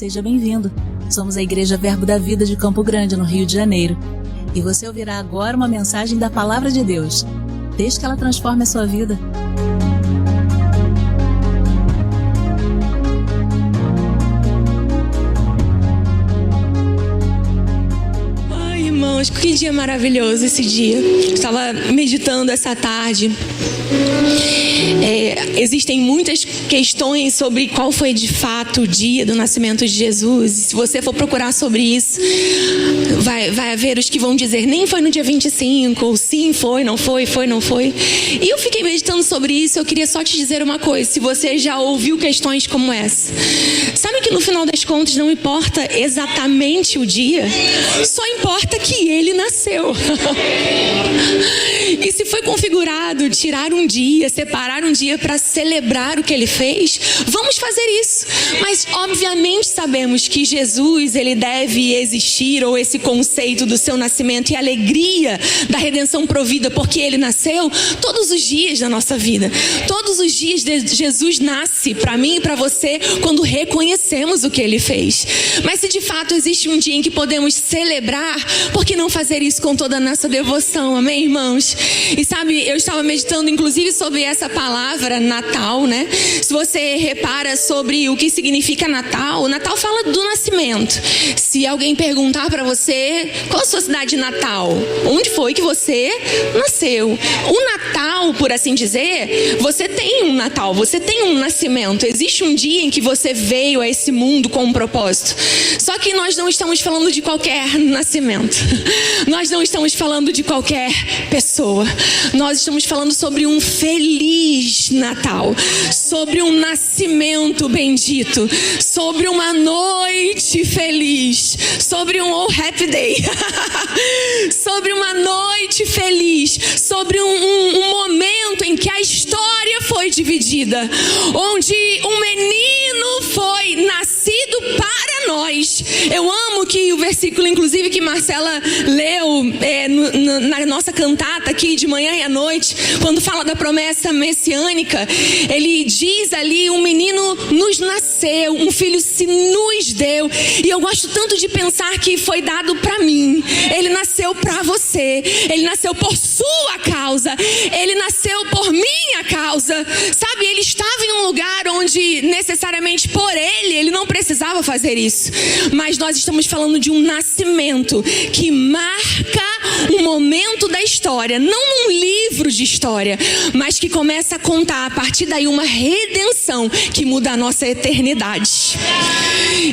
seja bem-vindo. Somos a Igreja Verbo da Vida de Campo Grande, no Rio de Janeiro. E você ouvirá agora uma mensagem da Palavra de Deus. Desde que ela transforme a sua vida. Ai, irmãos, que dia maravilhoso esse dia. Eu estava meditando essa tarde. Existem muitas questões sobre qual foi de fato o dia do nascimento de Jesus. Se você for procurar sobre isso, vai haver os que vão dizer nem foi no dia 25, ou sim foi, não foi, foi, não foi. E eu fiquei meditando sobre isso. Eu queria só te dizer uma coisa: se você já ouviu questões como essa, sabe que no final das contas não importa exatamente o dia, só importa que ele nasceu. E se foi configurado tirar um dia, separar um dia para celebrar o que ele fez, vamos fazer isso. Mas obviamente sabemos que Jesus, ele deve existir, ou esse conceito do seu nascimento e a alegria da redenção provida porque ele nasceu, todos os dias da nossa vida. Todos os dias Jesus nasce para mim e para você quando reconhecemos o que ele fez. Mas se de fato existe um dia em que podemos celebrar, por que não fazer isso com toda a nossa devoção? Amém, irmãos? E sabe, eu estava meditando inclusive sobre essa palavra Natal, né? Se você repara sobre o que significa Natal, o Natal fala do nascimento. Se alguém perguntar para você, qual a sua cidade natal? Onde foi que você nasceu? O Natal, por assim dizer, você tem um Natal, você tem um nascimento. Existe um dia em que você veio a esse mundo com um propósito. Só que nós não estamos falando de qualquer nascimento. Nós não estamos falando de qualquer pessoa. Nós estamos falando sobre um feliz Natal, sobre um nascimento bendito, sobre uma noite feliz, sobre um happy day, sobre uma noite feliz, sobre um momento em que a história foi dividida, onde um menino foi nascido para nós. Eu amo que o versículo, inclusive, que Marcela leu na nossa cantata aqui de manhã e à noite, quando fala da promessa messiânica, ele diz ali: um menino nos nasceu, um filho se nos deu. E eu gosto tanto de pensar que foi dado para mim. Ele nasceu para você. Ele nasceu por sua causa. Ele nasceu por minha causa. Sabe, ele estava em um lugar onde necessariamente por ele não precisava fazer isso. Mas nós estamos falando de um nascimento que marca um momento da história, não um livro de história, mas que começa a contar a partir daí uma redenção que muda a nossa eternidade.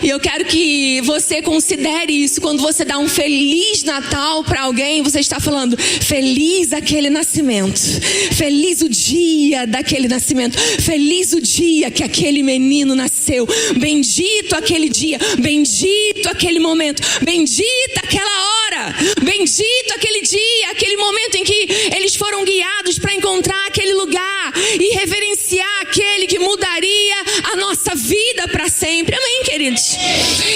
E eu quero que você considere isso. Quando você dá um Feliz Natal para alguém, você está falando: feliz aquele nascimento, feliz o dia daquele nascimento, feliz o dia que aquele menino nasceu, bendito aquele dia, bendito aquele momento, bendita aquela hora, bendito aquele dia, aquele momento em que eles foram guiados para encontrar aquele lugar e reverenciar aquele que mudaria a nossa vida para sempre. Amém, queridos?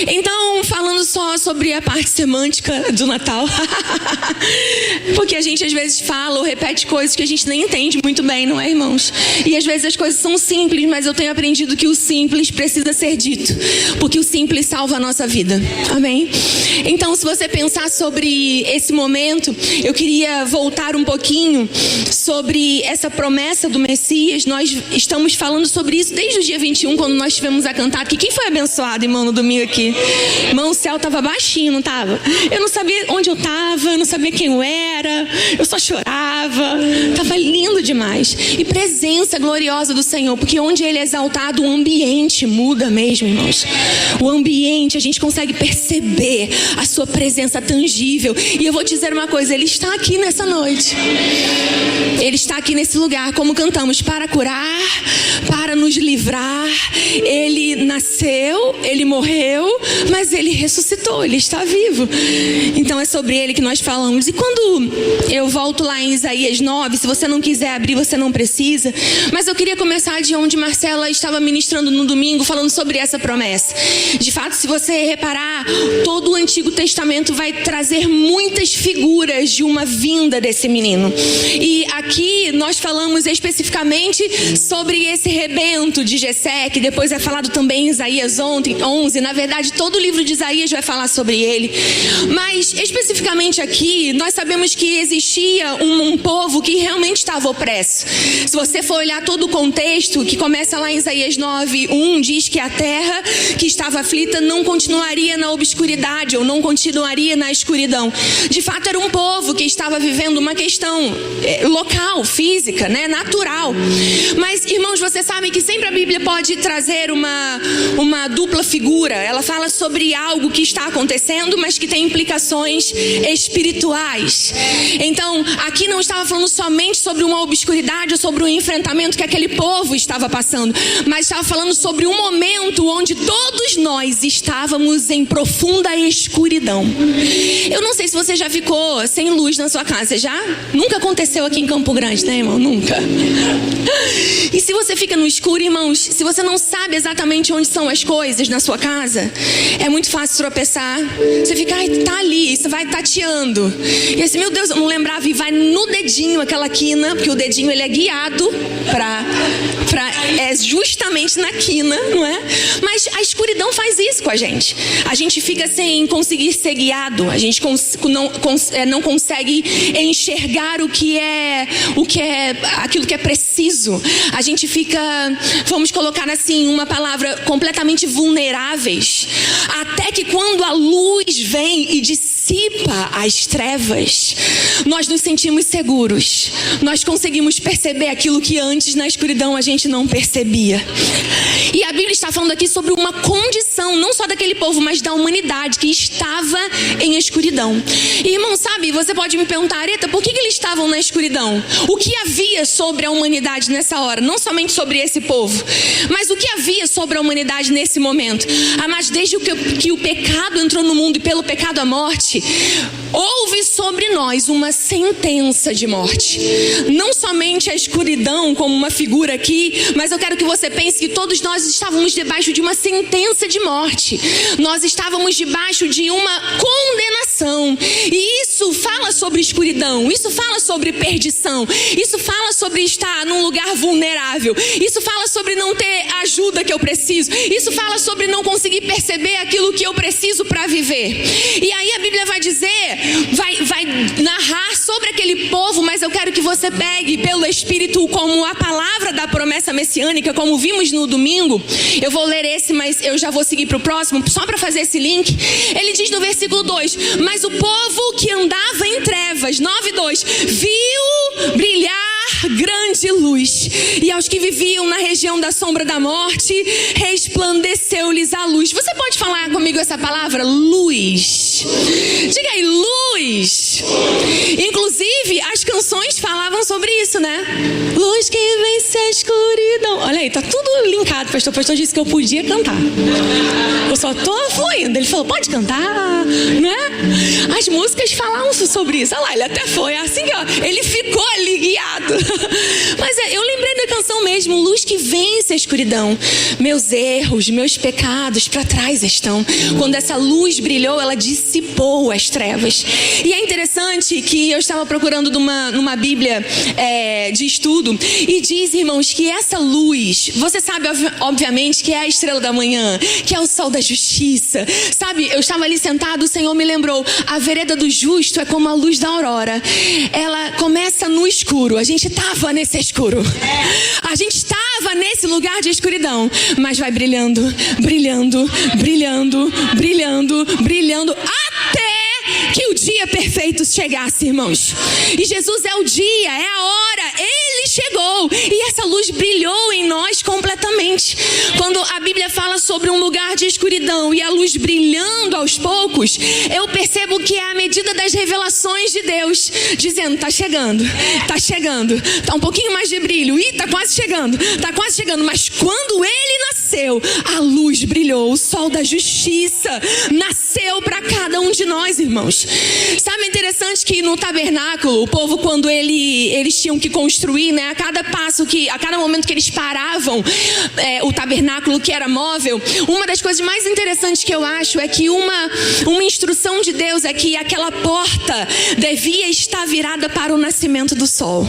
Então, falando só sobre a parte semântica do Natal, porque a gente às vezes fala ou repete coisas que a gente nem entende muito bem, não é, irmãos? E às vezes as coisas são simples, mas eu tenho aprendido que o simples precisa ser dito, porque o simples salva a nossa vida. Amém? Então, se você pensar sobre esse momento, eu queria voltar um pouquinho sobre essa promessa do Messias. Nós estamos falando sobre isso desde o dia 21, quando nós tivemos a cantar. Porque quem foi abençoado, irmão, no domingo aqui? Irmão, o céu estava baixinho, não estava? Eu não sabia onde eu estava, eu não sabia quem eu era, eu só chorava. Estava lindo demais. E presença gloriosa do Senhor, porque onde Ele é exaltado, o ambiente muda mesmo, irmãos. O ambiente, a gente consegue perceber a sua presença tangível. E eu vou te dizer uma coisa: Ele está aqui nessa noite. Ele está aqui nesse lugar, como cantamos, para curar, para nos livrar. Ele nasceu, Ele morreu, mas Ele ressuscitou Ele está vivo. Então é sobre Ele que nós falamos. E quando eu volto lá em Isaías 9, se você não quiser abrir, você não precisa. Mas eu queria começar de onde Marcela estava ministrando no domingo, falando sobre essa promessa. De fato, se você reparar, todo o Antigo Testamento vai trazer muitas figuras de uma vinda desse menino. E aqui nós falamos especificamente sobre esse rebento de Jessé, que depois é falado também em Isaías 11. Na verdade, todo o livro de Isaías vai falar sobre ele. Mas especificamente aqui, nós sabemos que existia um povo que realmente estava opresso. Se você for olhar todo o contexto, que começa lá em Isaías 9:1, diz que a terra que estava aflita não continuaria na obscuridade, ou não continuaria na escuridão. De fato, era um povo que estava vivendo uma questão local, física, né, natural. Mas, irmãos, você sabe que sempre a Bíblia pode trazer uma dupla figura. Ela fala sobre algo que está acontecendo, mas que tem implicações espirituais. Então, aqui não estava falando somente sobre uma obscuridade ou sobre um enfrentamento que aquele povo estava passando, mas estava falando sobre um momento onde todos nós estávamos em profunda escuridão. Eu não sei se você já ficou sem luz na sua casa. Já? Nunca aconteceu aqui em Campo Grande, né, irmão? Nunca. E se você fica no escuro, irmãos, se você não sabe exatamente onde são as coisas na sua casa, é muito fácil tropeçar. Você fica, tá ali, você vai tateando. E assim, meu Deus, eu não lembrava, e vai no dedinho aquela quina, porque o dedinho ele é guiado é justamente na quina, não é? Mas a escuridão faz isso com a gente. A gente fica sem conseguir ser guiado. A gente não consegue enxergar o que é aquilo que é preciso. A gente fica, vamos colocar assim, uma palavra, completamente vulneráveis. Até que quando a luz vem e dissipa as trevas, nós nos sentimos seguros. Nós conseguimos perceber aquilo que antes na escuridão a gente não percebia. E a Bíblia está falando aqui sobre uma condição, não só daquele povo, mas da humanidade que estava em escuridão. E, irmão, sabe, você pode me perguntar, Areta, por que eles estavam na escuridão? O que havia sobre a humanidade nessa hora? Não somente sobre esse povo, mas o que havia sobre a humanidade nesse momento? Mas desde que o pecado entrou no mundo e pelo pecado a morte, houve sobre nós uma sentença de morte. Não somente a escuridão como uma figura aqui, mas eu quero que você pense que todos nós estávamos debaixo de uma sentença de morte. Nós estávamos debaixo de uma condenação. E isso fala sobre escuridão, isso fala sobre perdição, isso fala sobre estar num lugar vulnerável, isso fala sobre não ter a ajuda que eu preciso, isso fala sobre não conseguir perceber aquilo que eu preciso para viver. E aí a Bíblia vai dizer, vai narrar sobre aquele povo, mas eu quero que você pegue pelo Espírito como a palavra da promessa messiânica, como vimos no domingo. Eu vou ler esse, mas eu já vou seguir para o próximo, só para fazer esse link. Ele diz no versículo 2, mas o povo que andava em trevas, 9:2, viu brilhar grande luz, e aos que viviam na região da sombra da morte, resplandeceu-lhes a luz. Você pode falar comigo essa palavra? Luz. Diga aí, luz. Inclusive, as canções falavam sobre isso, né? Luz que vence a escuridão. Olha aí, tá tudo linkado. O pastor disse que eu podia cantar. Eu só tô fluindo. Ele falou, pode cantar, né? As músicas falavam sobre isso. Olha lá, ele até foi assim, ó. Ele ficou ali guiado. Mas eu lembrei da canção mesmo, luz que vence a escuridão. Meus erros, meus pecados para trás estão. Quando essa luz brilhou, ela dissipou as trevas. E é interessante que eu estava procurando numa Bíblia de estudo, e diz, irmãos, que essa luz, você sabe obviamente que é a estrela da manhã, que é o sol da justiça. Sabe, eu estava ali sentado, o Senhor me lembrou, a vereda do justo é como a luz da aurora. Ela começa no escuro, a gente estava nesse escuro, a gente estava nesse lugar de escuridão, mas vai brilhando, brilhando, brilhando, brilhando, brilhando, até que o dia perfeito chegasse, irmãos. E Jesus é o dia, é a hora, Ele chegou, e essa luz brilhou em nós completamente. Quando a Bíblia fala sobre um lugar de escuridão e a luz brilhando aos poucos, eu percebo que é a medida das revelações de Deus, dizendo, tá chegando, tá um pouquinho mais de brilho, e tá quase chegando, mas quando Ele nasceu, a luz brilhou, o sol da justiça justiça nasceu para cada um de nós, irmãos. Sabe, é interessante que no tabernáculo, o povo, quando eles tinham que construir, né, a cada momento que eles paravam o tabernáculo, que era móvel, uma das coisas mais interessantes que eu acho é que uma instrução de Deus é que aquela porta devia estar virada para o nascimento do sol.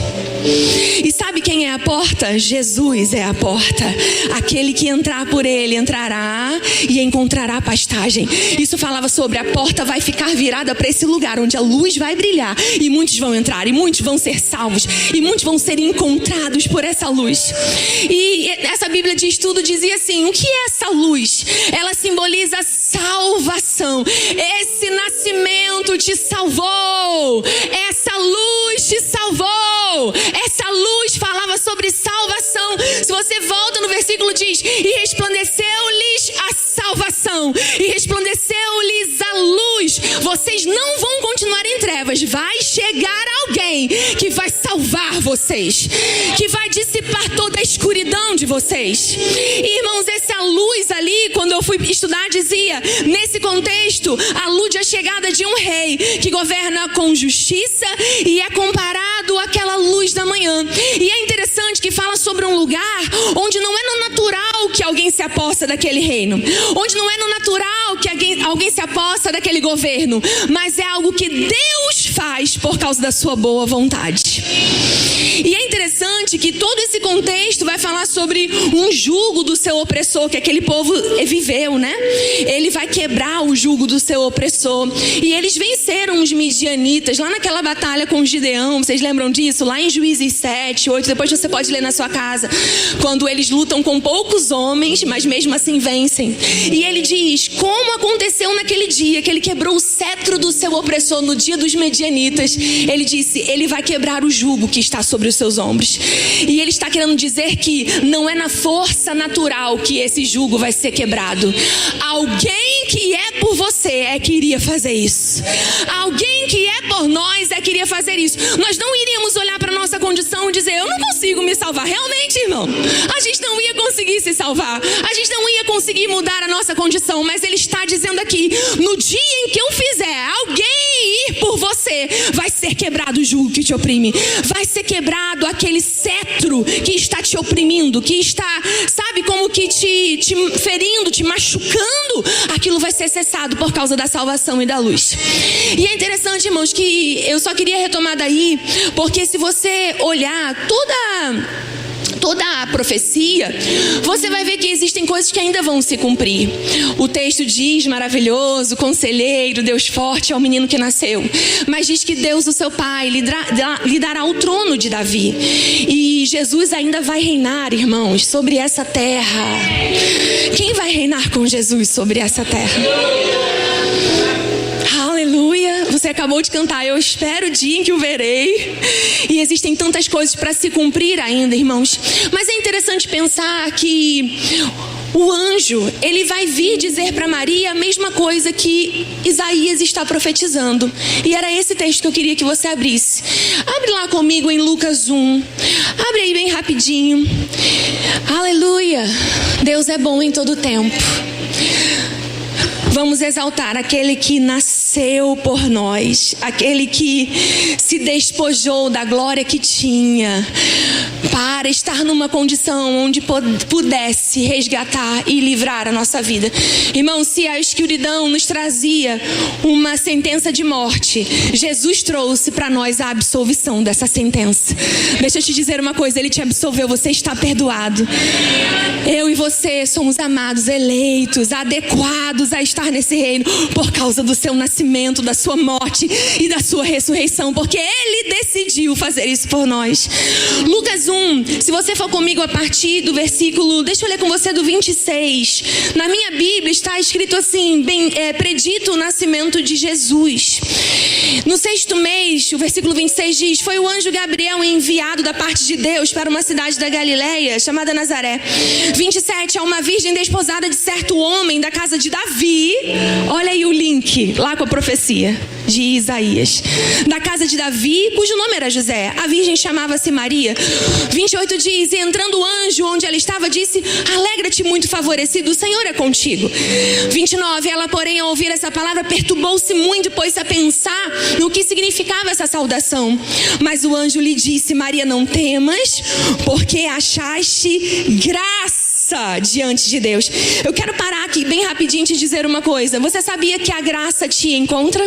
E sabe quem é a porta? Jesus é a porta. Aquele que entrar por ele entrará e encontrará pastagem. Isso falava sobre a porta vai ficar virada para esse lugar onde a luz vai brilhar e muitos vão entrar, e muitos vão ser salvos, e muitos vão ser encontrados por essa luz. E essa Bíblia de estudo dizia assim: o que é essa luz? Ela simboliza salvação. Esse nascimento te salvou. Essa luz te salvou. Essa luz falava sobre salvação. Se você volta no versículo, diz: e resplandeceu-lhes a salvação, e resplandeceu-lhes a luz. Vocês não vão continuar em trevas. Vai chegar alguém que vai salvar vocês, que vai dissipar toda a escuridão de vocês. E, irmãos, essa luz ali, quando eu fui estudar, dizia, nesse contexto, a luz é a chegada de um rei que governa com justiça e é comparado àquela luz da manhã. E é interessante que fala sobre um lugar onde não é no natural que alguém se aposta daquele reino, onde não é no natural que alguém se aposta daquele governo, mas é algo que Deus faz por causa da sua boa vontade. E é interessante que todo esse contexto vai falar sobre um jugo do seu opressor, que aquele povo viveu, né? Ele vai quebrar o jugo do seu opressor. E eles venceram os midianitas lá naquela batalha com Gideão. Vocês lembram disso? Lá em Juízes 7, 8, depois você pode ler na sua casa. Quando eles lutam com poucos homens, mas mesmo assim vencem. E ele diz, como aconteceu naquele dia que ele quebrou o cetro do seu opressor no dia dos midianitas. Ele disse, ele vai quebrar o jugo que está sobre os seus ombros. E ele está querendo dizer que não é na força natural que esse jugo vai ser quebrado. Alguém que é por você é que iria fazer isso. Alguém que é por nós é que iria fazer isso. Nós não iríamos olhar para a nossa condição e dizer, eu não consigo me salvar. Realmente, irmão, a gente não ia conseguir se salvar. A gente não ia conseguir mudar a nossa condição. Mas ele está dizendo aqui, no dia em que eu fizer alguém ir por você, vai ser quebrado o jugo que te oprime. Vai ser quebrado aquele cetro que está te oprimindo, que está, sabe, como que te ferindo, te machucando. Aquilo vai ser cessado por causa da salvação e da luz. E é interessante, irmãos, que eu só queria retomar daí, porque se você olhar toda a profecia, você vai ver que existem coisas que ainda vão se cumprir. O texto diz, maravilhoso, conselheiro, Deus forte é o menino que nasceu. Mas diz que Deus, o seu pai, lhe dará o trono de Davi. E Jesus ainda vai reinar, irmãos, sobre essa terra. Quem vai reinar com Jesus sobre essa terra? Aleluia, você acabou de cantar, eu espero o dia em que o verei. E existem tantas coisas para se cumprir ainda, irmãos. Mas é interessante pensar que o anjo, ele vai vir dizer para Maria a mesma coisa que Isaías está profetizando. E era esse texto que eu queria que você abrisse. Abre lá comigo em Lucas 1. Abre aí bem rapidinho. Aleluia, Deus é bom em todo tempo. Vamos exaltar aquele que nasceu por nós, aquele que se despojou da glória que tinha, para estar numa condição onde pudesse resgatar e livrar a nossa vida. Irmão, se a escuridão nos trazia uma sentença de morte, Jesus trouxe para nós a absolvição dessa sentença. Deixa eu te dizer uma coisa, Ele te absolveu, você está perdoado. Eu e você somos amados, eleitos, adequados a estar nesse reino por causa do seu nascimento, da sua morte e da sua ressurreição, porque Ele decidiu fazer isso por nós. Lucas 1, se você for comigo a partir do versículo, deixa eu ler com você do 26. Na minha Bíblia está escrito assim, predito o nascimento de Jesus. No 6º mês, o versículo 26 diz, foi o anjo Gabriel enviado da parte de Deus para uma cidade da Galileia, chamada Nazaré. 27, a uma virgem desposada de certo homem da casa de Davi, olha aí o link lá com a profecia de Isaías. Da casa de Davi, cujo nome era José. A virgem chamava-se Maria. 28 diz: e entrando o anjo onde ela estava, disse: alegra-te, muito favorecido, o Senhor é contigo. 29, ela porém ao ouvir essa palavra perturbou-se muito e pôs-se a pensar no que significava essa saudação. Mas o anjo lhe disse: Maria, não temas, porque achaste graça diante de Deus. Eu quero parar aqui bem rapidinho e te dizer uma coisa. Você sabia que a graça te encontra?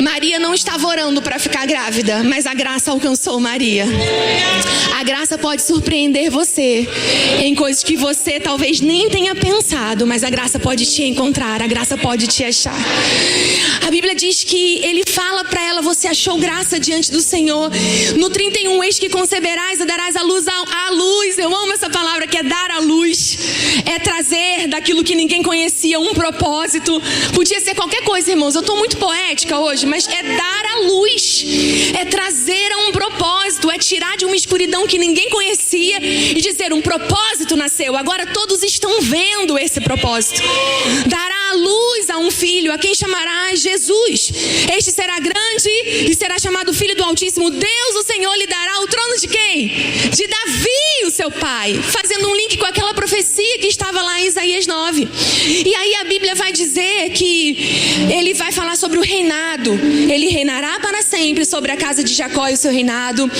Maria não estava orando para ficar grávida, mas a graça alcançou Maria. A graça pode surpreender você em coisas que você talvez nem tenha pensado, mas a graça pode te encontrar, a graça pode te achar. A Bíblia diz que ele fala para ela: você achou graça diante do Senhor. No 31, eis que conceberás e darás à luz. Eu amo essa palavra, que é dar à luz, é trazer daquilo que ninguém conhecia um propósito. Podia ser qualquer coisa, irmãos, eu estou muito poética hoje, mas é dar à luz, é trazer a um propósito, é tirar de uma escuridão que ninguém conhecia e dizer: um propósito nasceu, agora todos estão vendo esse propósito. Dará à luz a um filho, a quem chamarás Jesus. Este será grande e será chamado Filho do Altíssimo. Deus, o Senhor, lhe dará o trono de quem? De Davi, o seu pai. Fazendo um link com aquela profecia que estava lá em Isaías 9. E aí a Bíblia vai dizer que ele vai falar sobre o reinado. Ele reinará para sempre sobre a casa de Jacó, e o seu reinado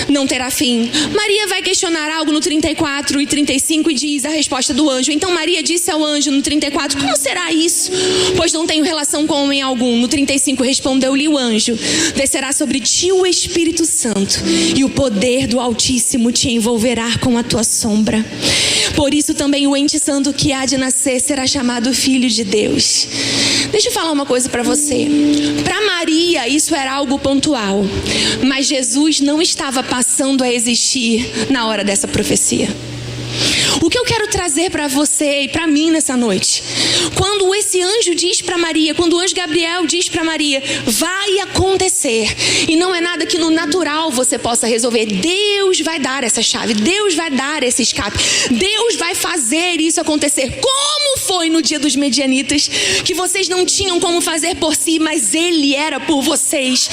não terá fim. Maria vai questionar algo no 34 e 35 e diz a resposta do anjo. Então Maria disse ao anjo no 34: como será isso? Pois não tenho relação com homem algum. No 35 respondeu-lhe o anjo: descerá sobre ti o Espírito Santo, e o poder do Altíssimo te envolverá com a tua sombra. Por isso também o ente santo que há de nascer será chamado Filho de Deus. Deixa eu falar uma coisa para você. Para Maria isso era algo pontual, mas Jesus não estava passando a existir na hora dessa profecia. O que eu quero trazer para você e para mim nessa noite, quando esse anjo diz para Maria, quando o anjo Gabriel diz para Maria: vai acontecer, e não é nada que no natural você possa resolver. Deus vai dar essa chave, Deus vai dar esse escape, Deus vai fazer isso acontecer. Como foi no dia dos medianitas, que vocês não tinham como fazer por si, mas Ele era por vocês.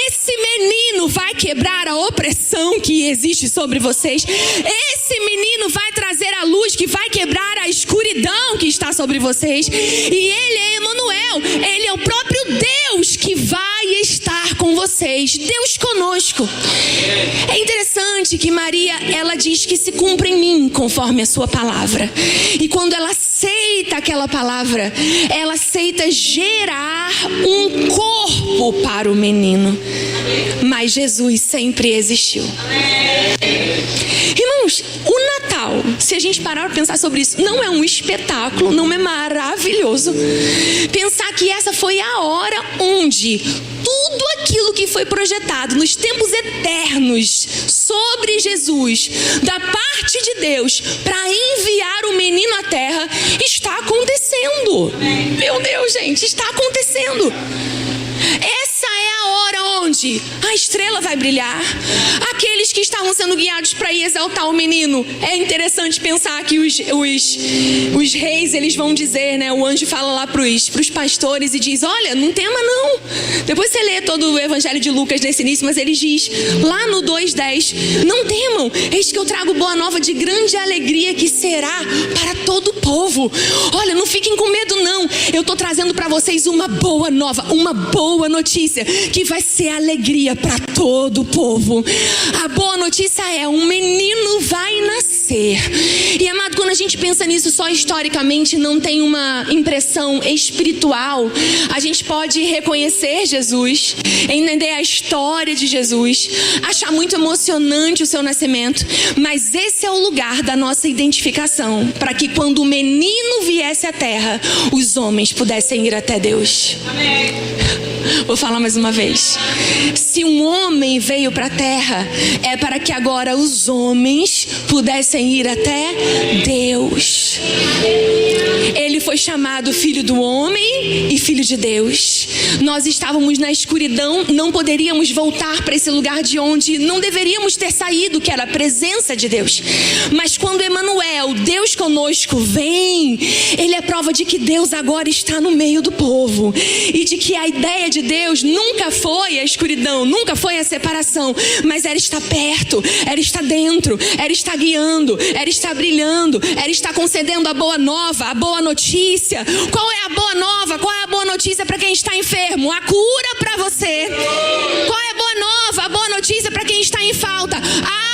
Esse menino vai quebrar a opressão que existe sobre vocês. Esse menino vai trazer a luz que vai quebrar a escuridão que está sobre vocês. E Ele é Emanuel, Ele é o próprio Deus que vai estar com vocês, Deus conosco. É interessante que Maria, ela diz que se cumpra em mim conforme a sua palavra. E quando ela aceita aquela palavra, ela aceita gerar um corpo para o menino. Mas Jesus sempre existiu. Irmãos, o Natal, se a gente parar para pensar sobre isso, não é um espetáculo, não é maravilhoso? Pensar que essa foi a hora onde tudo aquilo que foi projetado nos tempos eternos sobre Jesus, da parte de Deus, para enviar o menino à terra, está acontecendo. Meu Deus, gente, está acontecendo. Essa é a hora onde a estrela vai brilhar. Aqueles que estavam sendo guiados para ir exaltar o menino. É interessante pensar que os reis, eles vão dizer, né? O anjo fala lá pros pastores e diz: olha, não tema não. Depois você lê todo o evangelho de Lucas nesse início, mas ele diz lá no 2:10: não temam, eis que eu trago boa nova de grande alegria, que será para todo o povo. Olha, não fiquem com medo não. Eu estou trazendo para vocês uma boa nova, uma boa notícia, que vai ser alegria para todo o povo. A boa notícia é: um menino vai nascer. E amado, quando a gente pensa nisso só historicamente, não tem uma impressão espiritual. A gente pode reconhecer Jesus, entender a história de Jesus, achar muito emocionante o seu nascimento, mas esse é o lugar da nossa identificação, para que quando o menino viesse à terra, os homens pudessem ir até Deus. Amém. Vou falar mais uma vez. Se um homem veio para a terra, é para que agora os homens pudessem ir até Deus. Ele foi chamado Filho do Homem e Filho de Deus. Nós estávamos na escuridão, não poderíamos voltar para esse lugar de onde não deveríamos ter saído, que era a presença de Deus. Mas quando Emanuel, Deus conosco, vem, ele é prova de que Deus agora está no meio do povo. E de que a ideia de Deus nunca foi a escuridão, nunca foi a separação, mas era estar perto, era estar dentro, era estar guiando, era estar brilhando, era estar concedendo a boa nova, a boa notícia. Qual é a boa nova? Qual é a boa notícia para quem está enfermo? A cura para você. Qual é a boa nova? A boa notícia para quem está em falta? A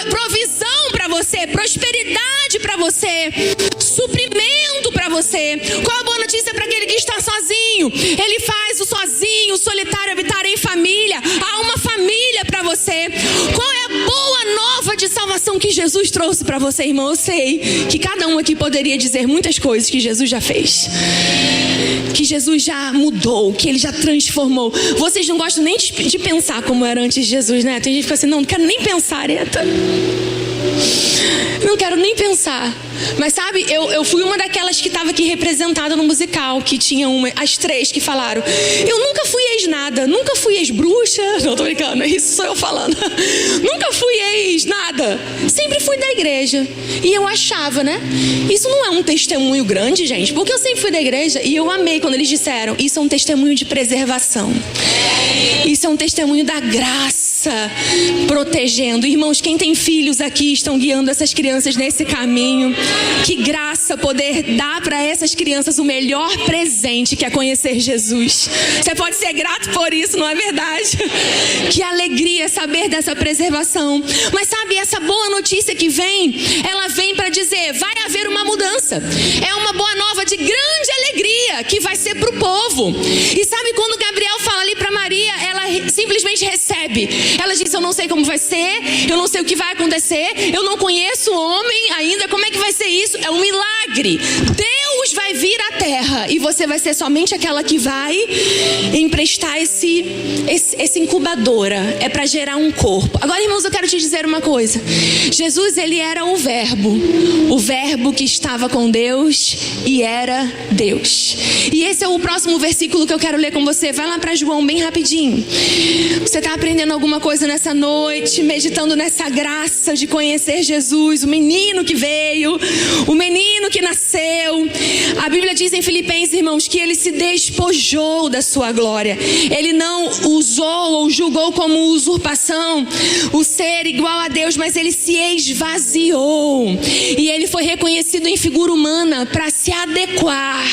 provisão para você, prosperidade para você, suprimento para você. Qual é a boa notícia para aquele que está sozinho? Ele faz o sozinho, o solitário habitar em família. Há uma família para você. Qual é a boa nova de salvação que Jesus trouxe para você, irmão? Eu sei que cada um aqui poderia dizer muitas coisas que Jesus já fez, que Jesus já mudou, que ele já transformou. Vocês não gostam nem de pensar como era antes de Jesus, né? Tem gente que fica assim, não quero nem pensar, Eta. Não quero nem pensar. Mas sabe, eu fui uma daquelas que estava aqui representada no musical, que tinha as três que falaram: eu nunca fui ex-nada, nunca fui ex-bruxa. Não, tô brincando, isso sou eu falando. Nunca fui ex-nada, sempre fui da igreja. E eu achava, né? Isso não é um testemunho grande, gente, porque eu sempre fui da igreja. E eu amei quando eles disseram: isso é um testemunho de preservação. Isso é um testemunho da graça protegendo. Irmãos, quem tem filhos aqui estão guiando essas crianças nesse caminho. Que graça poder dar para essas crianças o melhor presente, que é conhecer Jesus. Você pode ser grato por isso, não é verdade? Que alegria saber dessa preservação. Mas sabe, essa boa notícia que vem, ela vem para dizer: vai haver uma mudança. É uma boa nova de grande alegria que vai ser para o povo. E sabe, quando Gabriel fala ali para Maria, ela simplesmente recebe. Ela diz: eu não sei como vai ser, eu não sei o que vai acontecer, eu não conheço o homem ainda, como é que vai ser isso? É um milagre. Deus vai vir à terra e você vai ser somente aquela que vai emprestar essa incubadora. É para gerar um corpo. Agora, irmãos, eu quero te dizer uma coisa. Jesus, ele era o verbo que estava com Deus e era Deus. E esse é o próximo versículo que eu quero ler com você. Vai lá para João bem rapidinho. Você está aprendendo alguma coisa nessa noite, meditando nessa graça de conhecer Jesus, o menino que veio, o menino que nasceu. A Bíblia diz em Filipenses, irmãos, que ele se despojou da sua glória. Ele não usou ou julgou como usurpação o ser igual a Deus, mas ele se esvaziou. E ele foi reconhecido em figura humana para se adequar,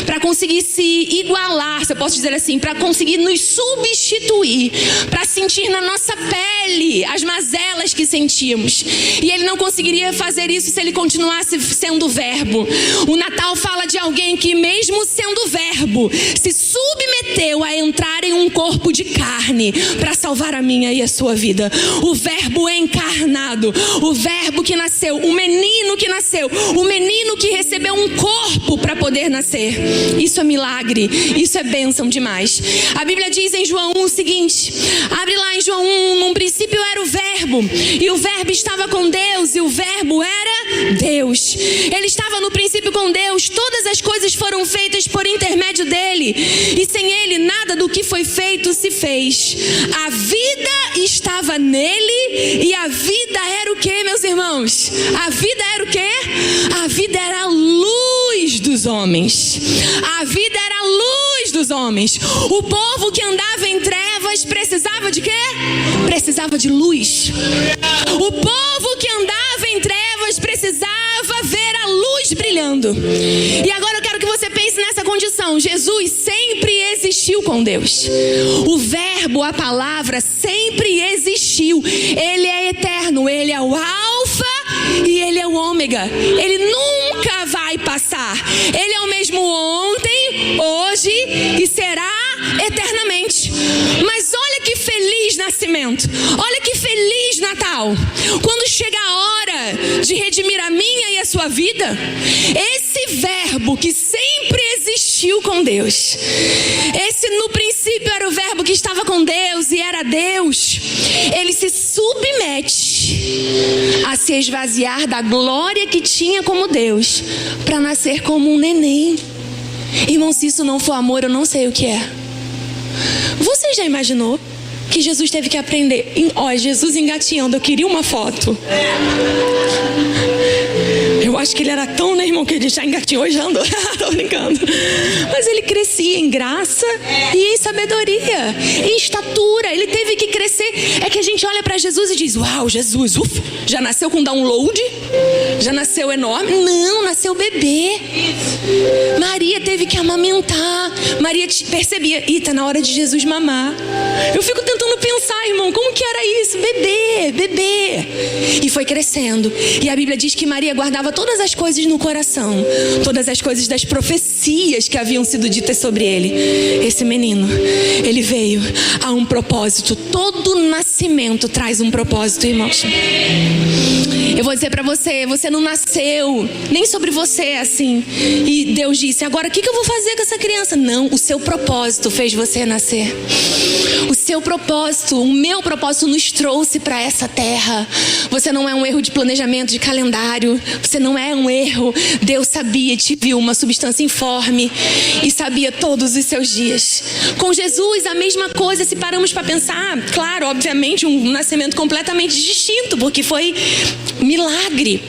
para conseguir se igualar, se eu posso dizer assim, para conseguir nos substituir, para sentir na nossa pele as mazelas que sentimos. E ele não conseguiria fazer isso se ele continuasse sendo verbo. O Natal fala de alguém que, mesmo sendo verbo, se submeteu a entrar em um corpo de carne para salvar a minha e a sua vida. O verbo encarnado, o verbo que nasceu, o menino que nasceu, o menino que recebeu um corpo para poder nascer. Isso é milagre, isso é bênção demais. A Bíblia diz em João 1 o seguinte, abre lá em João 1, num princípio era o verbo, e o verbo estava com Deus, e o verbo era Deus. Ele estava no princípio com Deus, todas as coisas foram feitas por intermédio dele, e sem ele nada do que foi feito se fez. A vida estava nele, e a vida era o que, meus irmãos? A vida era o que? A vida era a luz dos homens. A vida era a luz dos homens. O povo que andava em trevas precisava de quê? Precisava de luz. O povo que andava em trevas precisava ver a luz brilhando. E agora eu quero que você pense nessa condição. Jesus sempre existiu com Deus. O verbo, a palavra, sempre existiu. Ele é eterno, ele é o alfa e ele é o ômega. Ele nunca vai passar. Ele é o mesmo ontem, hoje e será eternamente. Mas olha que feliz nascimento. Olha que feliz Natal. Quando chega a hora de redimir a minha e a sua vida, esse verbo que sempre existiu com Deus, esse no princípio era o verbo que estava com Deus e era Deus, ele se submete a se esvaziar da glória que tinha como Deus para nascer como um neném. Irmão, se isso não for amor, eu não sei o que é. Você já imaginou que Jesus teve que aprender? Jesus engatinhando, eu queria uma foto. Eu acho que ele era tão, né, irmão, que ele já engatinhou e já andou. Tô brincando. Mas ele crescia em graça e em sabedoria, em estatura. Ele teve que crescer. É que a gente olha para Jesus e diz: uau, Jesus, já nasceu com download? Já nasceu enorme? Não, nasceu bebê. Maria teve que amamentar. Maria percebia: tá na hora de Jesus mamar. Eu fico tentando pensar, irmão, como que era isso? Bebê. E foi crescendo. E a Bíblia diz que Maria guardava todas as coisas no coração, todas as coisas das profecias que haviam sido ditas sobre ele. Esse menino, ele veio a um propósito. Todo nascimento traz um propósito, irmãos. Eu vou dizer pra você, você não nasceu nem sobre você assim, e Deus disse: agora o que eu vou fazer com essa criança? Não, o seu propósito fez você nascer. O seu propósito, o meu propósito nos trouxe para essa terra. Você não é um erro de planejamento, de calendário. Você não é um erro. Deus sabia, te viu uma substância informe e sabia todos os seus dias. Com Jesus a mesma coisa. Se paramos para pensar, claro, obviamente um nascimento completamente distinto, porque foi milagre.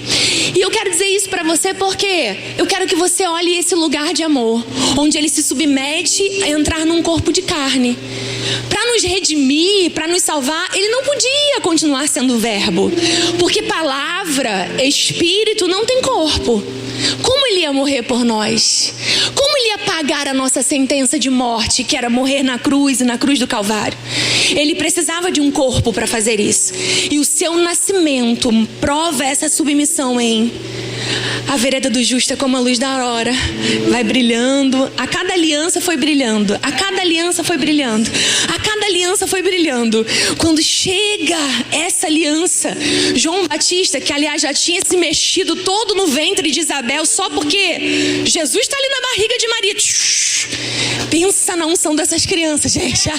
E eu quero dizer isso para você porque eu quero que você olhe esse lugar de amor, onde ele se submete a entrar num corpo de carne. Para nos redimir, para nos salvar, ele não podia continuar sendo o verbo, porque palavra, espírito não tem corpo. Como ele ia morrer por nós? Como ele ia pagar a nossa sentença de morte, que era morrer na cruz e na cruz do Calvário? Ele precisava de um corpo para fazer isso. E o seu nascimento prova essa submissão em: a vereda do justo é como a luz da aurora, vai brilhando. A cada aliança foi brilhando. A cada aliança foi brilhando. A cada aliança foi brilhando. Quando chega essa aliança, João Batista, que aliás já tinha se mexido todo no ventre de Isabel, só porque Jesus está ali na barriga de Maria. Pensa na unção dessas crianças, gente.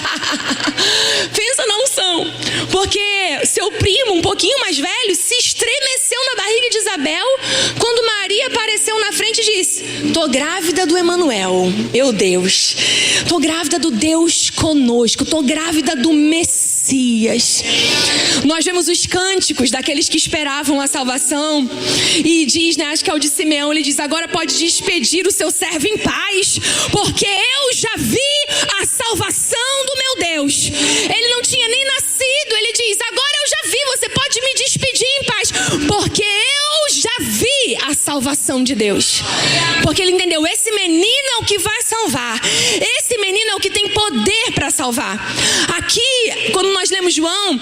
Pensa na unção. Porque seu primo, um pouquinho mais velho, se estremeceu na barriga de Isabel quando Maria apareceu na frente e disse: tô grávida do Emanuel, meu Deus. Tô grávida do Deus conosco. Tô grávida do Messias. Nós vemos os cânticos daqueles que esperavam a salvação. E diz, né, acho que é o de Simeão, ele diz: agora pode despedir o seu servo em paz, porque eu já vi a salvação do meu Deus. Ele não tinha nem nascido. Ele diz: agora eu já vi, você pode me despedir em paz, porque eu já vi a salvação de Deus. Porque ele entendeu: esse menino é o que vai salvar. Esse menino é o que tem poder para salvar. Aqui, quando nós lemos João,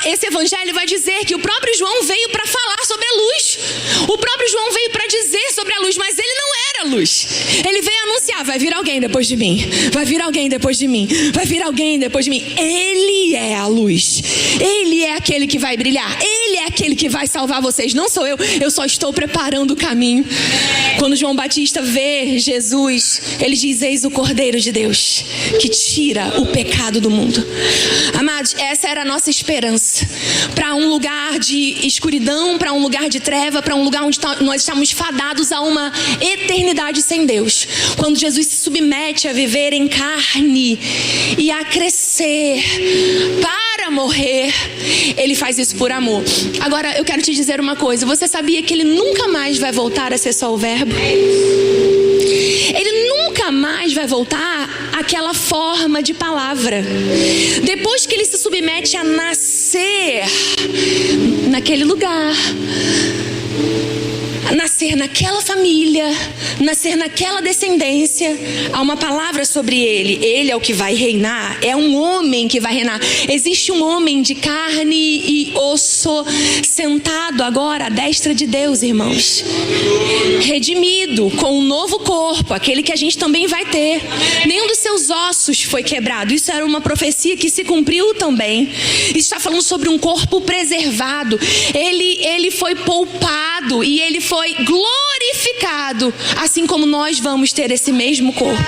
esse evangelho vai dizer que o próprio João veio para falar sobre a luz. O próprio João veio para dizer sobre a luz, mas ele não era luz. Ele veio anunciar: vai vir alguém depois de mim. Vai vir alguém depois de mim. Vai vir alguém depois de mim. Ele é a luz. Ele é aquele que vai brilhar. Ele é aquele que vai salvar vocês. Não sou eu. Eu só estou preparando o caminho. Quando João Batista vê Jesus, ele diz: eis o Cordeiro de Deus, que tira o pecado do mundo. Amados, essa era a nossa esperança. Para um lugar de escuridão, para um lugar de treva, para um lugar onde nós estamos fadados a uma eternidade sem Deus. Quando Jesus se submete a viver em carne e a crescer para morrer, ele faz isso por amor. Agora, eu quero te dizer uma coisa: você sabia que ele nunca mais vai voltar a ser só o verbo? Ele nunca mais vai voltar àquela forma de palavra. Depois que ele se submete a nascer naquele lugar, nascer naquela família, nascer naquela descendência, há uma palavra sobre ele. Ele é o que vai reinar. É um homem que vai reinar. Existe um homem de carne e osso sentado agora à destra de Deus, irmãos, redimido, com um novo corpo, aquele que a gente também vai ter. Nenhum dos seus ossos foi quebrado. Isso era uma profecia que se cumpriu também. Isso está falando sobre um corpo preservado. Ele foi poupado e ele foi glorificado, assim como nós vamos ter esse mesmo corpo.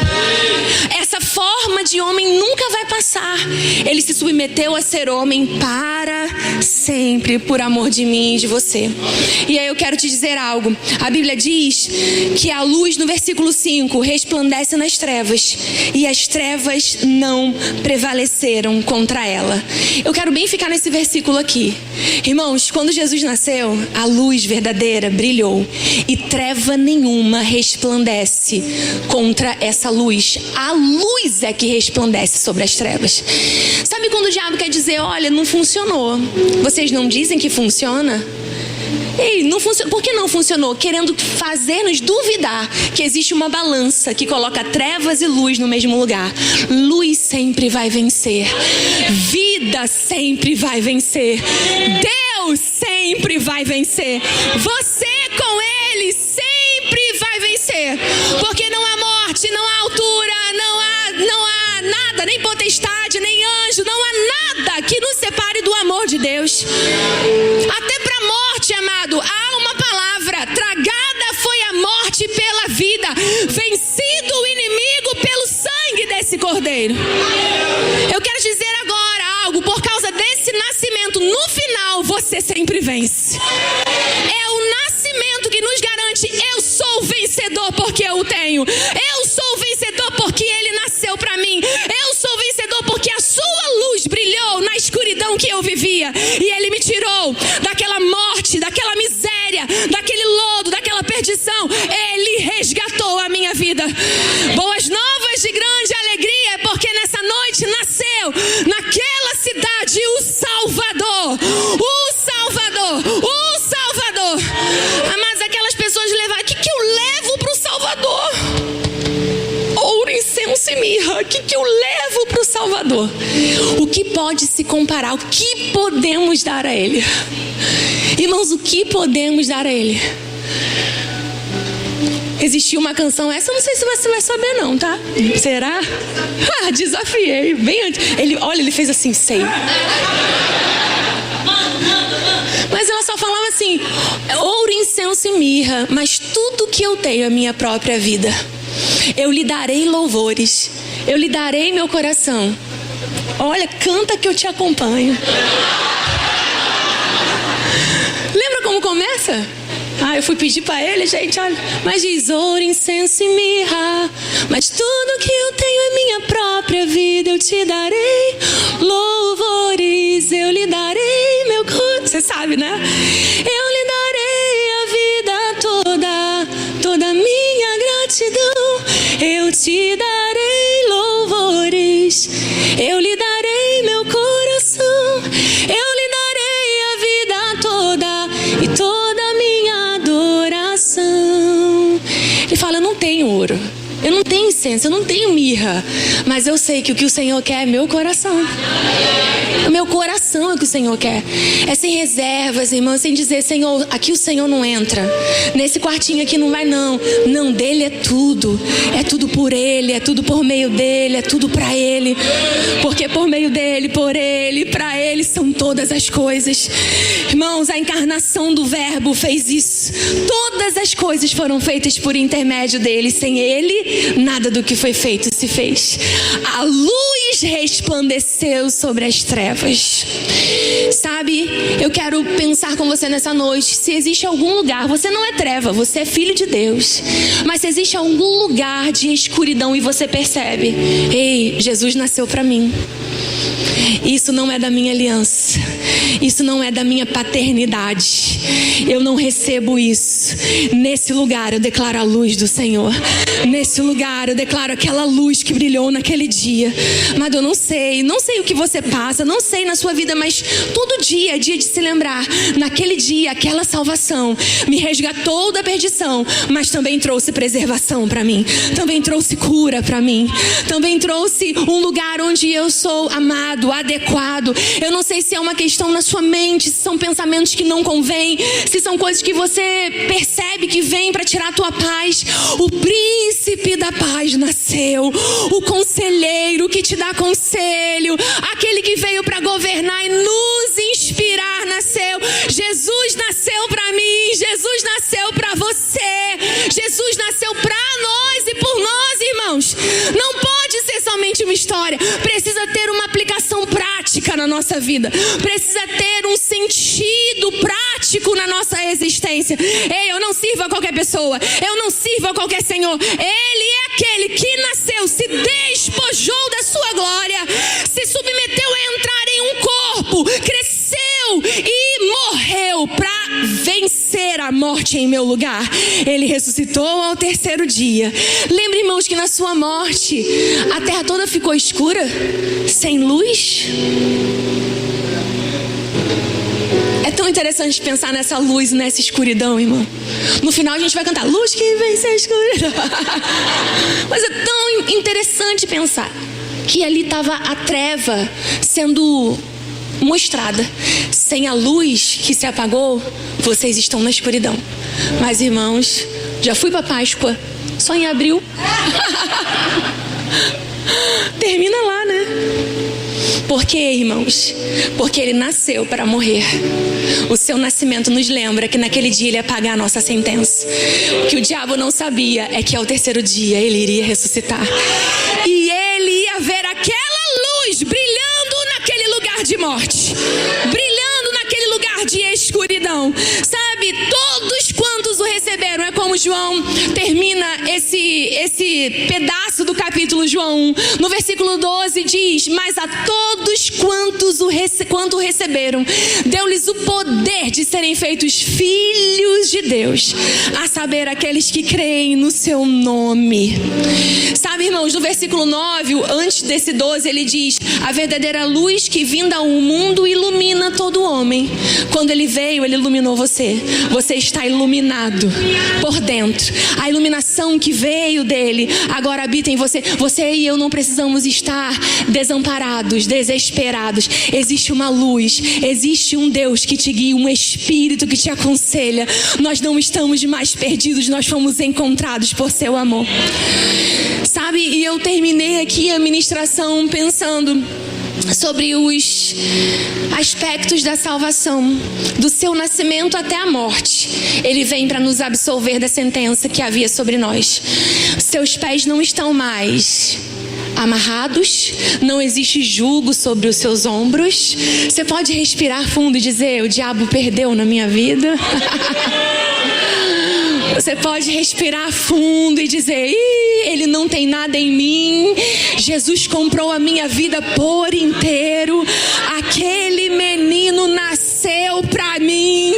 Essa forma de homem nunca vai passar. Ele se submeteu a ser homem para sempre, por amor de mim e de você. E aí eu quero te dizer algo. A Bíblia diz que a luz, no versículo 5, resplandece nas trevas, e as trevas não prevaleceram contra ela. Eu quero bem ficar nesse versículo aqui. Irmãos, quando Jesus nasceu, a luz verdadeira brilhou, e treva nenhuma resplandece contra essa luz. A luz é que resplandece sobre as trevas. Sabe quando o diabo quer dizer, olha, não funcionou? Vocês não dizem que funciona? Ei, não funciona. Por que não funcionou? Querendo fazer-nos duvidar que existe uma balança que coloca trevas e luz no mesmo lugar. Luz sempre vai vencer. Vida sempre vai vencer. Deus sempre vai vencer. Você com Ele sempre vai vencer. Porque não há morte, não há altura, não há nada, nem potestade, nem anjo, não há nada que nos separe do amor de Deus. Até para a morte, amado, há uma palavra: tragada foi a morte pela vida, vencido o inimigo pelo sangue desse cordeiro. Eu quero dizer agora algo: por causa desse nascimento, no final você sempre vence. É o nascimento que nos garante: eu sou vencedor porque eu o tenho. Eu sou vencedor porque ele nasceu para mim. Eu sou vencedor porque a sua luz brilhou na escuridão que eu vivia, e ele me tirou daquela morte, daquela miséria, daquele lodo, daquela perdição. Ele resgatou a minha vida. Boas novas de grande alegria, porque nessa noite nasceu naquela cidade o Salvador. O Salvador, o Salvador. Mas aquelas pessoas levaram: o que eu levo para o Salvador? Ouro, incenso e mirra. O que eu levo para o Salvador? O que pode se comparar? O que podemos dar a Ele? Irmãos, o que podemos dar a Ele? Existiu uma canção, essa eu não sei se você vai saber não, tá? Será? Desafiei, bem antes. Ele fez assim, sei. Mas ela só falava assim: ouro, incenso e mirra, mas tudo que eu tenho é minha própria vida. Eu lhe darei louvores, eu lhe darei meu coração. Olha, canta que eu te acompanho. Lembra como começa? Eu fui pedir para ele, gente, olha. Mas diz ouro, incenso e mirra, mas tudo que eu tenho é minha própria vida. Eu te darei louvores, eu lhe darei meu coração. Você sabe, né? Eu lhe darei a vida toda, toda a minha gratidão. Eu te darei louvores, eu lhe darei meu coração. Eu lhe darei a vida toda e toda a minha adoração. Ele fala: eu não tenho ouro, eu não tenho incenso, eu não tenho mirra, mas eu sei que o que o Senhor quer é meu coração. O meu coração é o que o Senhor quer. É sem reservas, irmão, sem dizer: Senhor, aqui o Senhor não entra, nesse quartinho aqui não vai não. Não, dele é tudo por ele, é tudo por meio dele, é tudo para ele. Porque por meio dele, por ele, para ele são todas as coisas. Irmãos, a encarnação do Verbo fez isso. Todas as coisas foram feitas por intermédio dele. Sem ele, nada do que foi feito se fez. A luz resplandeceu sobre as trevas. Sabe, eu quero pensar com você nessa noite: se existe algum lugar, você não é treva, você é filho de Deus, mas se existe algum lugar de escuridão e você percebe: ei, Jesus nasceu para mim. Isso não é da minha aliança, isso não é da minha paternidade, eu não recebo isso. Nesse lugar eu declaro a luz do Senhor. Nesse lugar eu declaro aquela luz que brilhou naquele dia. Mas eu não sei o que você passa, não sei na sua vida, mas todo dia é dia de se lembrar: naquele dia aquela salvação me resgatou da perdição, mas também trouxe preservação para mim, também trouxe cura para mim, também trouxe um lugar onde eu sou amado, adequado. Eu não sei se é uma questão na sua mente, se são pensamentos que não convêm, se são coisas que você percebe que vêm para tirar a tua paz. O príncipe da paz nasceu, o conselheiro que te dá conselho, aquele que veio para governar e nos inspirar nasceu. Jesus nasceu para mim, Jesus nasceu para você. aplicação prática na nossa vida. Precisa ter um sentido prático na nossa existência. Ei, eu não sirvo a qualquer pessoa. Eu não sirvo a qualquer senhor. Ele é aquele que nasceu, se despojou da sua glória, se submeteu a entrar em um corpo, cresceu e morreu para vencer a morte em meu lugar. Ele ressuscitou ao terceiro dia. Lembre, irmãos, que na sua morte a terra toda ficou escura, sem luz. É tão interessante pensar nessa luz, nessa escuridão, irmão. No final a gente vai cantar luz que vence a escuridão. Mas é tão interessante pensar que ali estava a treva sendo mostrada. Sem a luz que se apagou, vocês estão na escuridão. Mas, irmãos, já fui para Páscoa, só em abril. Termina lá, né? Por quê, irmãos? Porque ele nasceu para morrer. O seu nascimento nos lembra que naquele dia ele ia pagar a nossa sentença. O que o diabo não sabia é que ao terceiro dia ele iria ressuscitar. E ele ia ver aquela luz brilhando naquele lugar de morte, brilhando naquele lugar de escuridão. Sabe, todos quantos o receberam, é como João termina esse pedaço do capítulo João 1. No versículo 12 diz: mas a todos quanto o receberam, deu-lhes o poder de serem feitos filhos de Deus, a saber, aqueles que creem no seu nome. Sabe, irmãos, no versículo 9, antes desse 12, ele diz: a verdadeira luz que vinda ao mundo ilumina todo homem. Quando ele veio, ele iluminou você. Você está iluminado por dentro. A iluminação que veio dele agora habita em você. Você e eu não precisamos estar desamparados, desesperados. Existe uma luz, existe um Deus que te guia, um Espírito que te aconselha. Nós não estamos mais perdidos, nós fomos encontrados por seu amor. Sabe, e eu terminei aqui a ministração pensando sobre os aspectos da salvação, do seu nascimento até a morte. Ele vem para nos absolver da sentença que havia sobre nós. Seus pés não estão mais amarrados, não existe jugo sobre os seus ombros. Você pode respirar fundo e dizer: o diabo perdeu na minha vida. Você pode respirar fundo e dizer: ele não tem nada em mim. Jesus comprou a minha vida por inteiro. Aquele menino nasceu para mim.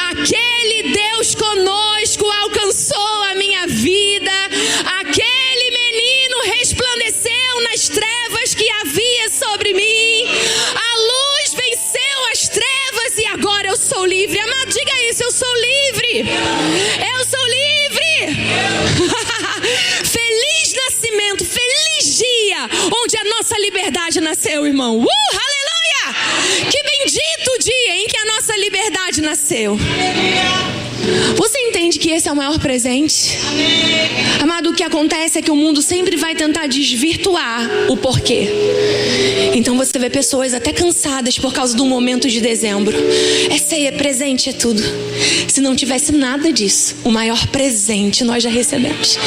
Aquele Deus conosco alcançou a minha vida. Aquele menino resplandeceu nas trevas que havia sobre mim. A luz venceu as trevas e agora eu sou livre. Amado, diga isso: eu sou livre. Eu sou livre. Feliz nascimento, feliz dia onde a nossa liberdade nasceu, irmão. Aleluia! Que bendito dia em que a nossa liberdade nasceu. Você entende que esse é o maior presente? Amado, o que acontece é que o mundo sempre vai tentar desvirtuar o porquê. Então você vê pessoas até cansadas por causa do momento de dezembro. É ceia, presente, é tudo. Se não tivesse nada disso, o maior presente nós já recebemos.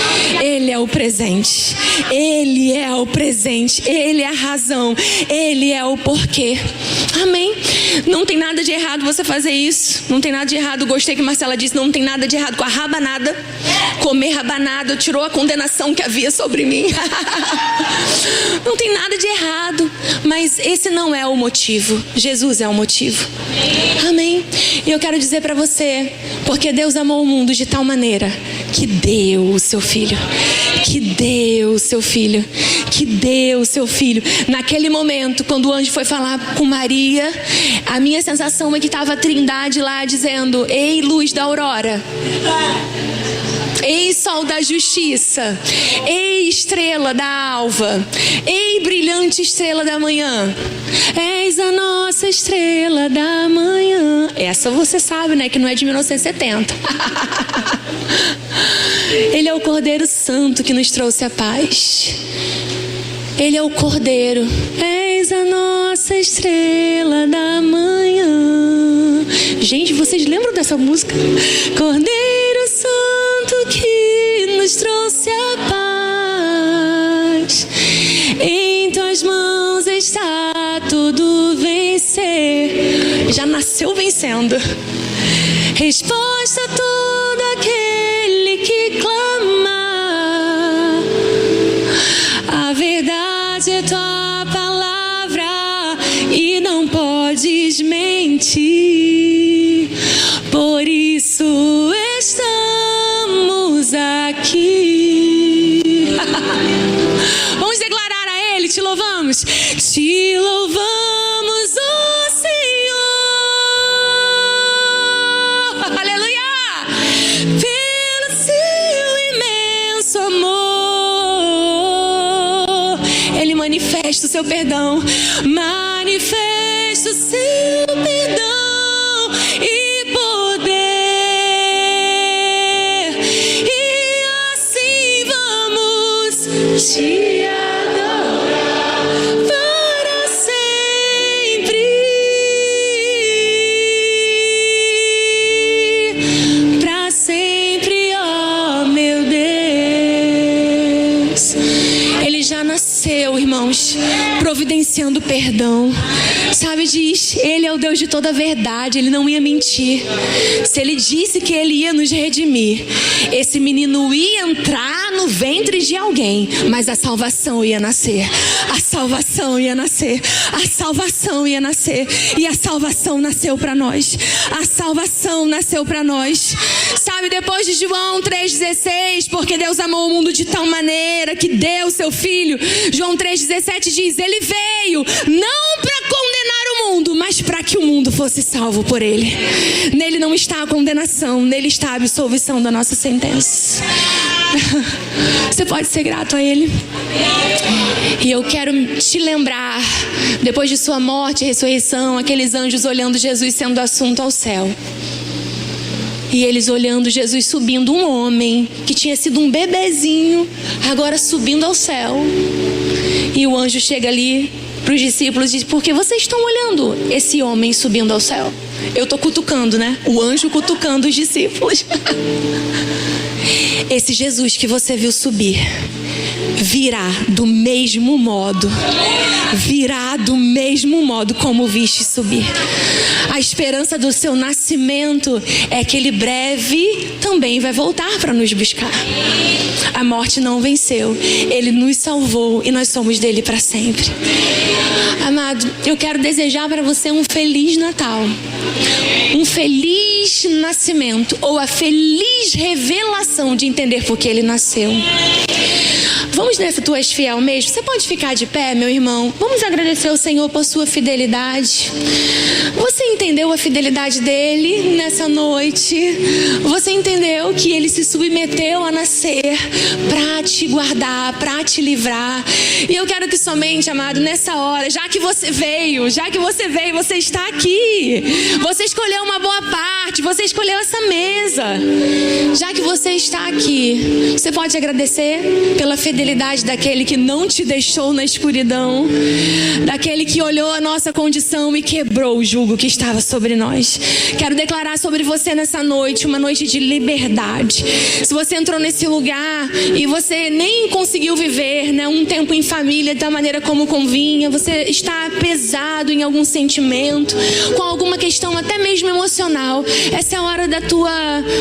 Ele é o presente. Ele é o presente. Ele é a razão. Ele é o porquê. Amém? Não tem nada de errado você fazer isso. Não tem nada de errado. Gostei que Marcela disse: não tem nada de errado com a rabanada. Comer rabanada tirou a condenação que havia sobre mim. Não tem nada de errado. Mas esse não é o motivo. Jesus é o motivo. Amém? E eu quero dizer para você: porque Deus amou o mundo de tal maneira que deu o seu filho. Que deu o seu filho. Que deu o seu filho. Naquele momento, quando o anjo foi falar com Maria, a minha sensação é que estava a Trindade lá dizendo: ei, luz da aurora, ei, sol da justiça, ei, estrela da alva, ei, brilhante estrela da manhã, eis a nossa estrela da manhã. Essa você sabe, né, que não é de 1970. Ele é o Cordeiro Santo que nos trouxe a paz. Ele é o Cordeiro. Eis a nossa estrela da manhã. Gente, vocês lembram dessa música? Cordeiro Santo que nos trouxe a paz. Em tuas mãos está tudo vencer. Já nasceu vencendo. Resposta a todo aquele que clama. A verdade é tua palavra e não podes mentir. Por isso estamos aqui. Vamos declarar a Ele, te louvamos. Te louvamos, ó Senhor. Aleluia! Pelo seu imenso amor. Ele manifesta o seu perdão. Manifesta o seu perdão e poder. E assim vamos te adorar para sempre. Para sempre, ó meu Deus. Ele já nasceu, irmãos, providenciando perdão. Sabe, diz, Ele é o Deus de toda a verdade, Ele não ia mentir. Se Ele disse que Ele ia nos redimir, esse menino ia entrar no ventre de alguém, mas a salvação ia nascer. A salvação ia nascer. A salvação ia nascer. E a salvação nasceu para nós. A salvação nasceu para nós. Sabe, depois de João 3,16, porque Deus amou o mundo de tal maneira que deu seu Filho. João 3,17 diz, Ele veio não para condenar o mundo, mas para que o mundo fosse salvo por Ele. Nele não está a condenação, nele está a absolvição da nossa sentença. Você pode ser grato a Ele. E eu quero te lembrar, depois de sua morte e ressurreição, aqueles anjos olhando Jesus sendo assunto ao céu. E eles olhando Jesus subindo, um homem que tinha sido um bebezinho, agora subindo ao céu. E o anjo chega ali para os discípulos e diz, por que vocês estão olhando esse homem subindo ao céu? Eu estou cutucando, né? O anjo cutucando os discípulos. Esse Jesus que você viu subir virá do mesmo modo. Virá do mesmo modo como viste subir. A esperança do seu nascimento é que Ele breve também vai voltar para nos buscar. A morte não venceu. Ele nos salvou e nós somos dele para sempre. Amado, eu quero desejar para você um feliz Natal. Um feliz nascimento. Ou a feliz revelação de entender por que Ele nasceu. Vamos nessa, tu és fiel mesmo? Você pode ficar de pé, meu irmão? Vamos agradecer ao Senhor por sua fidelidade. Você entendeu a fidelidade dele nessa noite? Você entendeu que ele se submeteu a nascer para te guardar, para te livrar? E eu quero que somente, amado, nessa hora, já que você veio, você está aqui. Você escolheu uma boa parte, você escolheu essa mesa. Já que você está aqui, você pode agradecer pela fidelidade daquele que não te deixou na escuridão, daquele que olhou a nossa condição e quebrou o jugo que estava sobre nós. Quero declarar sobre você nessa noite, uma noite de liberdade. Se você entrou nesse lugar e você nem conseguiu viver, né, um tempo em família da maneira como convinha, você está pesado em algum sentimento, com alguma questão até mesmo emocional, essa é a hora da tua,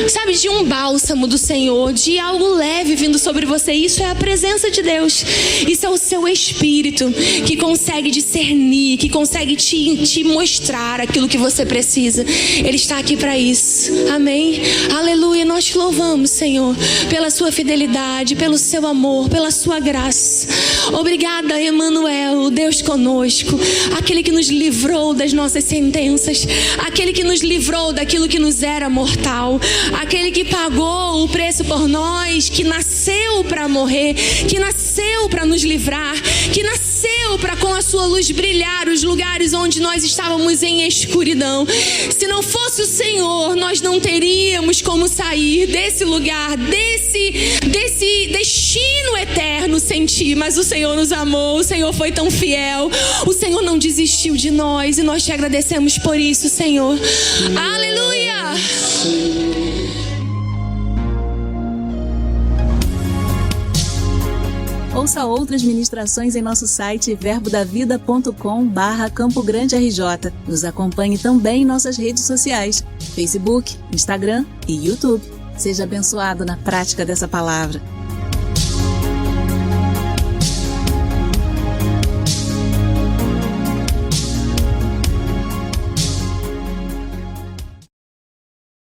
sabe, de um bálsamo do Senhor, de algo leve vindo sobre você. Isso é a presença de Deus. Isso é o seu espírito que consegue discernir, que consegue te mostrar aquilo que você precisa. Ele está aqui para isso. Amém? Aleluia. Nós te louvamos, Senhor, pela sua fidelidade, pelo seu amor, pela sua graça. Obrigada, Emanuel, o Deus conosco, aquele que nos livrou das nossas sentenças, aquele que nos livrou daquilo que nos era mortal, aquele que pagou o preço por nós, que nasceu para morrer, que nasceu para nos livrar, que nasceu para com a sua luz brilhar os lugares onde nós estávamos em escuridão. Se não fosse o Senhor, nós não teríamos como sair desse lugar, desse destino eterno sem Ti. Mas o Senhor nos amou, o Senhor foi tão fiel, o Senhor não desistiu de nós e nós te agradecemos por isso, Senhor. Aleluia! Ouça outras ministrações em nosso site verbodavida.com/Campo Grande RJ. Nos acompanhe também em nossas redes sociais, Facebook, Instagram e YouTube. Seja abençoado na prática dessa palavra.